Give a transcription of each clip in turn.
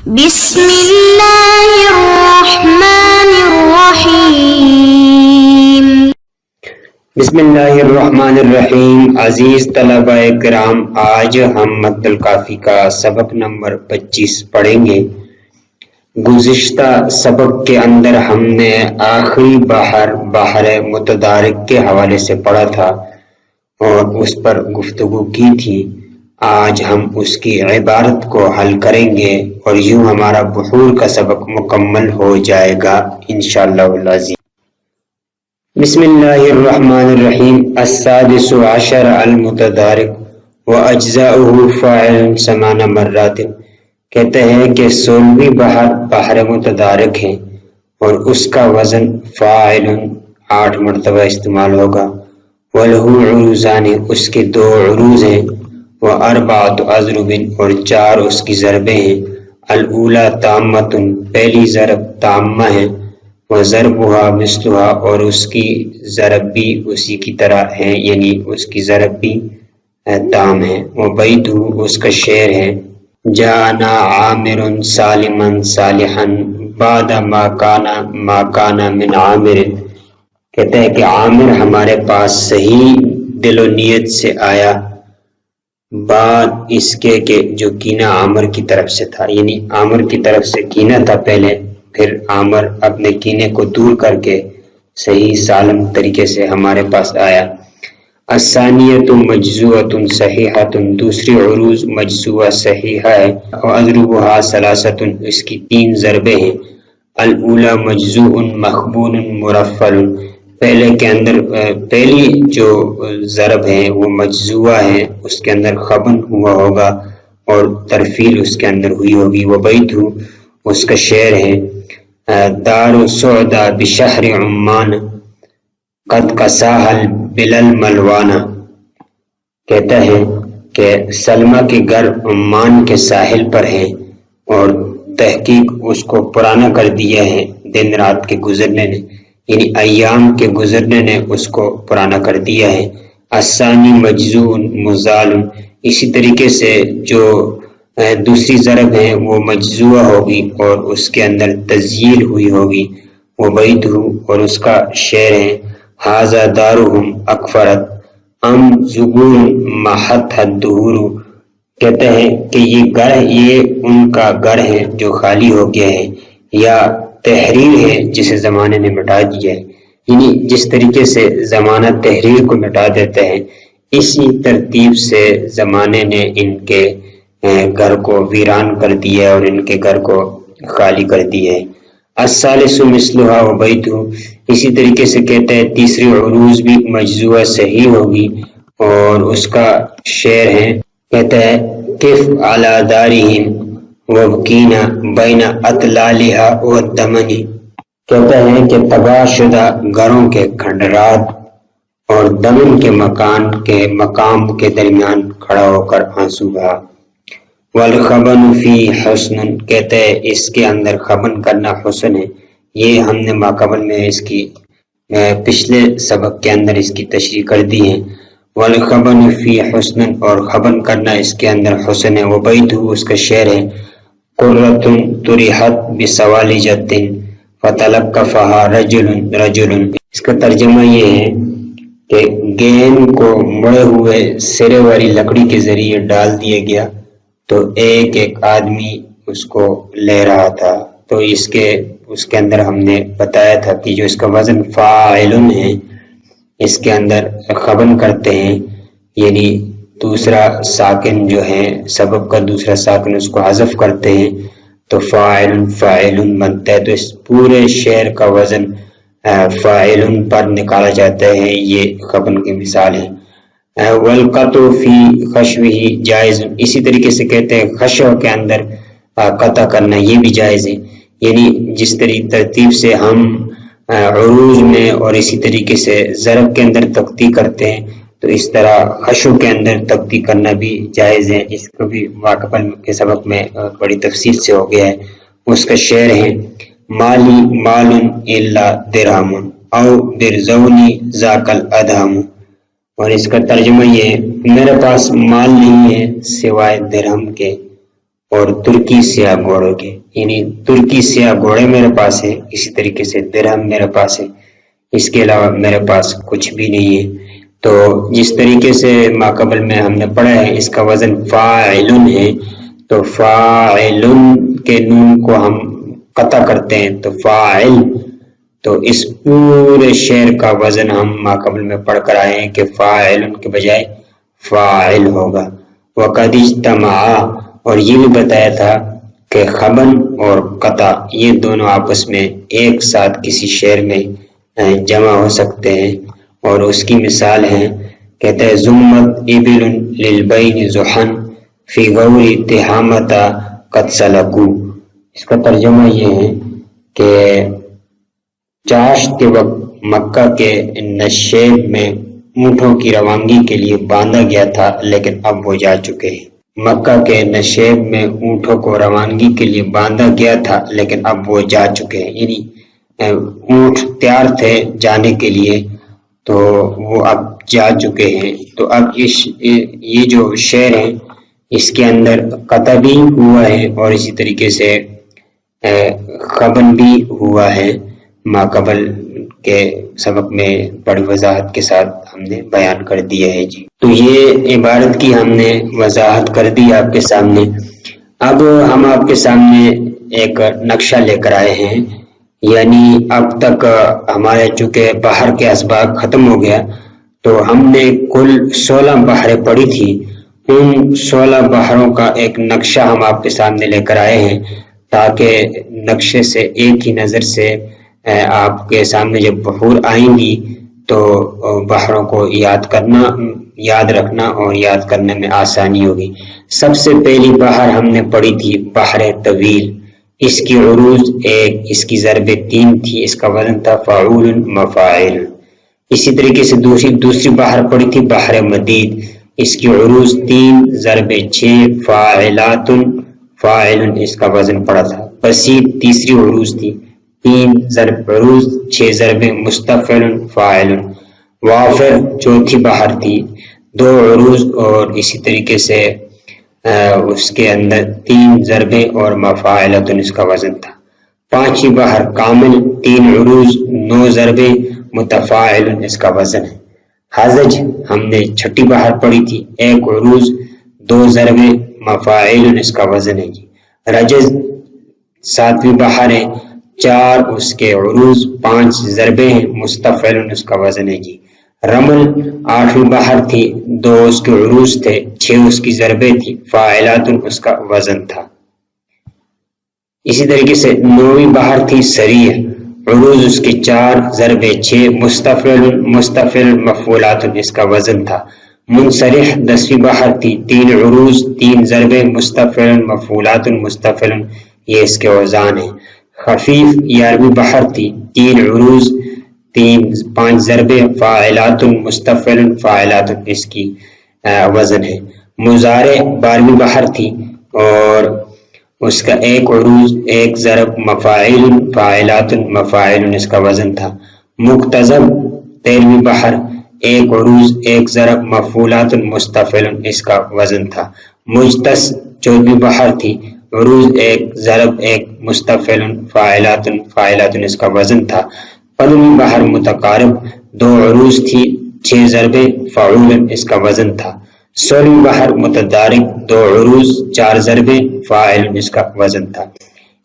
بسم اللہ الرحمن الرحیم۔ بسم اللہ الرحمن الرحیم۔ عزیز طلبہ کرام، آج ہم مد الکافی کا سبق نمبر 25 پڑھیں گے۔ گزشتہ سبق کے اندر ہم نے آخری بحر متدارک کے حوالے سے پڑھا تھا اور اس پر گفتگو کی تھی۔ آج ہم اس کی عبارت کو حل کریں گے اور یوں ہمارا بحور کا سبق مکمل ہو جائے گا انشاءاللہ العزیز۔ بسم اللہ الرحمن الرحیم۔ السادس عشر المتدارک واجزاؤہ فاعل 8 مرات۔ کہتے ہیں کہ 16ویں بحر متدارک ہے اور اس کا وزن فاعل 8 مرتبہ استعمال ہوگا۔ وَلَهُ عُرُوزَانِ، اس کے 2 عروض ہیں۔ وَأَرْبَعَةُ أَضْرُبٍ، اور 4 اس کی ضربیں ہیں۔ الأولیٰ تامۃ، پہلی ضرب تامہ ہے۔ وَضَرْبُهَا مِثْلُهَا، اور اس کی ضرب بھی اسی کی طرح ہے، یعنی اس کی ضرب بھی تام ہے۔ وَبَيْتُهُ، اس کا شعر ہے۔ جَاءَنَا عَامِرٌ سَالِمًا صَالِحًا بَعْدَ مَا كَانَ مِنْ عَامِرٍ۔ کہتے ہیں کہ عامر ہمارے پاس صحیح دل و نیت سے آیا بعد اس کے کہ جو کینہ عامر کی طرف سے تھا، یعنی عامر کی طرف سے کینہ تھا پہلے، پھر عامر اپنے کینے کو دور کر کے صحیح سالم طریقے سے ہمارے پاس آیا۔ الثانیۃ مجزوعۃ صحیحۃ، دوسری عروض مجزوعہ صحیحہ ہے۔ واضربها 3، اس کی 3 ضربیں ہیں۔ الاولیٰ مجزوع مخبون مرفل، پہلے کے اندر پہلی جو ضرب ہے وہ مجزوعہ ہے، اس کے اندر خبن ہوا ہوگا اور ترفیل اس کے اندر ہوئی ہوگی۔ وبیتہ، اس کا شعر ہے۔ دار سعدہ بشہر عمان قد کساها البلل ملوانا، کہتا ہے کہ سلمہ کے گھر عمان کے ساحل پر ہے اور تحقیق اس کو پرانا کر دیا ہے دن رات کے گزرنے نے، یعنی ایام کے گزرنے نے اس کو پرانا کر دیا ہے۔ الثانی مجزوع مزال، اسی طریقے سے جو دوسری ضرب ہے وہ مجزوعہ ہوگی اور اس کے اندر تزیل ہوئی ہوگی۔ وبیتہ، اور اس کا شعر ہے۔ ھذا دارہم اکفرت ام زبون محت الدہور، کہتے ہیں کہ یہ ان کا گھر ہے جو خالی ہو گیا ہے، یا تحریر ہے جسے زمانے نے مٹا دیا ہے، یعنی جس طریقے سے زمانہ تحریر کو مٹا دیتا ہے اسی ترتیب سے زمانے نے ان کے گھر کو ویران کر دیا اور ان کے گھر کو خالی کر دیا ہے۔ الثالث مثلها وبیتہ، اسی طریقے سے کہتے ہیں تیسری عروض بھی مجزوعہ صحیح ہوگی اور اس کا شعر ہے۔ کہتا ہے کف علی دارہم وابکینا بین اطلالها والدمن، کہتا ہے کہ تباہ شدہ گھروں کے کھنڈرات اور دمن کے مقام کے درمیان کھڑا ہو کر آنسو بہا۔ والخبن فی حسن، کہتے ہیں اس کے اندر خبن کرنا حسن ہے، یہ ہم نے ماقبل میں اس کی پچھلے سبق کے اندر اس کی تشریح کر دی ہے۔ والخبن فی حسن، اور خبن کرنا اس کے اندر حسن ہے۔ وبیتہ، اس کا شعر ہے۔ قرۃ طرحت بسوالجۃ فتلقفها رجل، اس کا ترجمہ یہ ہے کہ گیند کو مڑے ہوئے سرے والی لکڑی کے ذریعے ڈال دیا گیا تو ایک آدمی اس کو لے رہا تھا۔ تو اس کے اندر ہم نے بتایا تھا کہ جو اس کا وزن فاعل ہے اس کے اندر خبن کرتے ہیں، یعنی دوسرا ساکن جو ہے سبب کا دوسرا ساکن اس کو حذف کرتے ہیں تو فاعل بنتا ہے۔ تو اس پورے شعر کا وزن فاعل پر نکالا جاتا ہے، یہ خبن کی مثال ہے۔ والقطع فی خشوہ جائز، اسی طریقے سے کہتے ہیں خشو کے اندر قطع کرنا یہ بھی جائز ہے، یعنی جس ترتیب سے ہم عروض میں اور اسی طریقے سے ضرب کے اندر تقطیع کرتے ہیں تو اس طرح خشو کے اندر تقطیع کرنا بھی جائز ہے۔ اس کو بھی واقعاً کے سبق میں بڑی تفصیل سے ہو گیا ہے۔ اس کا شعر ہے مالی مال الا درہم او درزونی ذاک الادہم، اور اس کا ترجمہ یہ ہے میرے پاس مال نہیں ہے سوائے درہم کے اور ترکی سیاہ گھوڑوں کے، یعنی ترکی سیاہ گھوڑے میرے پاس ہے، اسی طریقے سے درہم میرے پاس ہے، اس کے علاوہ میرے پاس کچھ بھی نہیں ہے۔ تو جس طریقے سے ماقبل میں ہم نے پڑھا ہے اس کا وزن فاعلن ہے، تو فاعلن کے نون کو ہم قطع کرتے ہیں تو فاعل، تو اس پورے شعر کا وزن ہم ماقبل میں پڑھ کر آئے ہیں کہ فاعلن کے بجائے فاعل ہوگا۔ وقد اجتمع، اور یہ بھی بتایا تھا کہ خبن اور قطع یہ دونوں آپس میں ایک ساتھ کسی شعر میں جمع ہو سکتے ہیں، اور اس کی مثال ہے، کہتے ہیں زمت ابل للبین زحن فی غوری تہامتا قد سلکو۔ اس کا ترجمہ یہ ہے کہ چاشت کے وقت مکہ کے نشیب میں اونٹوں کی روانگی کے لیے باندھا گیا تھا، لیکن اب وہ جا چکے ہیں۔ مکہ کے نشیب میں اونٹوں کو روانگی کے لیے باندھا گیا تھا، لیکن اب وہ جا چکے ہیں، یعنی اونٹ تیار تھے جانے کے لیے تو وہ اب جا چکے ہیں۔ تو اب یہ جو شعر ہے اس کے اندر قطع بھی ہوا ہے اور اسی طریقے سے خبن بھی ہوا ہے، ماقبل کے سبق میں بڑی وضاحت کے ساتھ ہم نے بیان کر دیا ہے جی۔ تو یہ عبارت کی ہم نے وضاحت کر دی آپ کے سامنے۔ اب ہم آپ کے سامنے ایک نقشہ لے کر آئے ہیں، یعنی اب تک ہمارے چونکہ بحر کے اسباق ختم ہو گیا تو ہم نے کل 16 بحریں پڑھی تھی، ان 16 بحروں کا ایک نقشہ ہم آپ کے سامنے لے کر آئے ہیں تاکہ نقشے سے ایک ہی نظر سے آپ کے سامنے جب بحور آئیں گی تو بحروں کو یاد رکھنا اور یاد کرنے میں آسانی ہوگی۔ سب سے پہلی بحر ہم نے پڑھی تھی بحر طویل، اس کی عروض 1، اس کی ضرب 3 تھی، اس کا وزن تھا فاعول مفاعل۔ اسی طریقے سے دوسری بحر پڑھی تھی بحر مدید، اس کی عروض 3 ضرب 6 فاعلات فاعل، اس کا وزن پڑا تھا۔ بسیط تیسری عروض تھی، 3 ضرب عروض 6 ضرب مستفعل فاعل۔ وافر چوتھی بحر تھی، 2 عروض اور اسی طریقے سے اس کے اندر 3 ضربیں اور مفاعلۃ اس کا وزن تھا۔ پانچویں بحر کامل، 3 عروض 9 ضربیں متفاعل اس کا وزن ہے۔ حزج ہم نے چھٹی بحر پڑھی تھی، 1 عروض 2 ضربیں مفاعل اس کا وزن ہے جی۔ رجز 7ویں بحر ہے، 4 اس کے عروض 5 ضربیں ہیں، مستفعل اس کا وزن ہے جی۔ رمل 8ویں بحر تھی، 2 اس کے عروض تھے، 6 اس کی ضربیں تھی، فاعلات اس کا وزن تھا۔ اسی طریقے سے 9ویں بحر تھی سریع، عروض اس کے 4 ضرب 6 مستفعل مفعولات اس کا وزن تھا۔ منصرح 10ویں بحر تھی، 3 عروض 3 ضرب مستفعل مفعولات مستفعل، یہ اس کے اوزان ہیں۔ خفیف 11ویں بحر تھی، 3 عروض 5 ضرب فاعلات مستفعل فاعلات اس کی وزن ہے۔ مضارع 12ویں بحر تھی اور اس کا 1 عروض 1 ضرب مفاعل فاعلات مفاعل اس کا وزن تھا۔ مقتضب 13ویں بحر، 1 عروض 1 ضرب مفعولات مستفعل اس کا وزن تھا۔ مجتس 14ویں بحر تھی، عروض 1 ضرب 1 مستفعل فاعلات فاعلات اس کا وزن تھا۔ 15ویں بحر متقارب، 2 عروض تھی 6 ضرب فعول اس کا وزن تھا۔ 16ویں بحر متدارک، 2 عروض 4 ضرب فاعل اس کا وزن تھا۔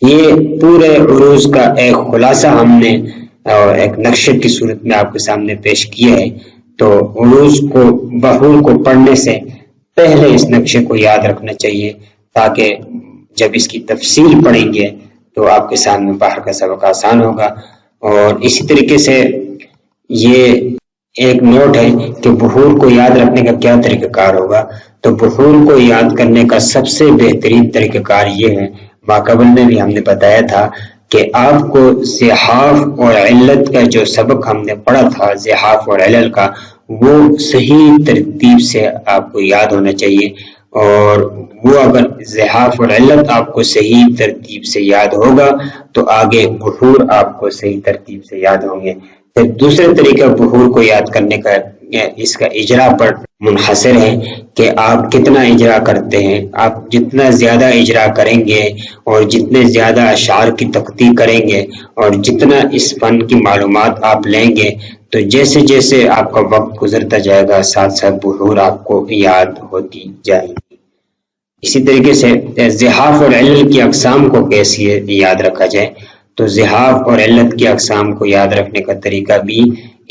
یہ پورے عروض کا ایک خلاصہ ہم نے ایک نقشے کی صورت میں آپ کے سامنے پیش کیا ہے۔ تو عروض کو بحور کو پڑھنے سے پہلے اس نقشے کو یاد رکھنا چاہیے تاکہ جب اس کی تفصیل پڑھیں گے تو آپ کے سامنے بحر کا سبق آسان ہوگا۔ اور اسی طریقے سے یہ ایک نوٹ ہے کہ بحور کو یاد رکھنے کا کیا طریقہ کار ہوگا، تو بحور کو یاد کرنے کا سب سے بہترین طریقہ کار یہ ہے، ماقبل میں بھی ہم نے بتایا تھا کہ آپ کو زحاف اور علت کا جو سبق ہم نے پڑھا تھا، زحاف اور علل کا، وہ صحیح ترتیب سے آپ کو یاد ہونا چاہیے، اور وہ اگر زحاف اور علت آپ کو صحیح ترتیب سے یاد ہوگا تو آگے بحور آپ کو صحیح ترتیب سے یاد ہوں گے۔ پھر دوسرا طریقہ بحور کو یاد کرنے کا اس کا اجرا پر منحصر ہے کہ آپ کتنا اجرا کرتے ہیں. آپ جتنا زیادہ اجرا کریں گے اور جتنے زیادہ اشعار کی تخطیط کریں گے اور جتنا اس فن کی معلومات آپ لیں گے تو جیسے جیسے آپ کا وقت گزرتا جائے گا ساتھ ساتھ بحور آپ کو یاد ہوتی جائے گی. اسی طریقے سے زحاف اور علت کی اقسام کو کیسے یاد رکھا جائے تو زحاف اور علت کی اقسام کو یاد رکھنے کا طریقہ بھی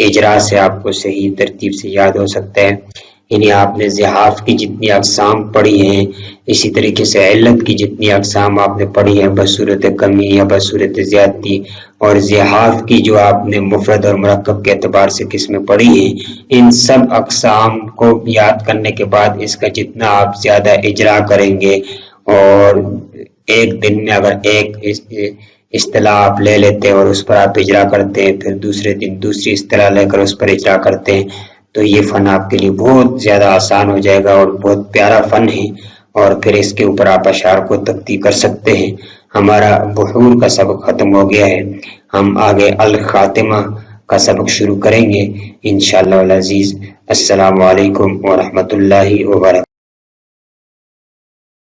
اجرا سے آپ کو صحیح ترتیب سے یاد ہو سکتا ہے. یعنی آپ نے زحاف کی جتنی اقسام پڑھی ہیں اسی طریقے سے علت کی جتنی اقسام آپ نے پڑھی ہیں بصورت کمی یا بصورت زیادتی اور زحاف کی جو آپ نے مفرد اور مرکب کے اعتبار سے قسمیں پڑھی ہیں ان سب اقسام کو یاد کرنے کے بعد اس کا جتنا آپ زیادہ اجرا کریں گے اور ایک دن میں اگر ایک اصطلاح آپ لے لیتے ہیں اور اس پر آپ اجرا کرتے ہیں پھر دوسرے دن دوسری اصطلاح لے کر اس پر اجرا کرتے ہیں تو یہ فن آپ کے لیے بہت زیادہ آسان ہو جائے گا اور بہت پیارا فن ہے اور پھر اس کے اوپر آپ اشعار کو تخطیط کر سکتے ہیں. ہمارا بحور کا سبق ختم ہو گیا ہے. ہم آگے الخاتمہ کا سبق شروع کریں گے انشاءاللہ العزیز. السلام علیکم ورحمۃ اللہ وبرکاتہ.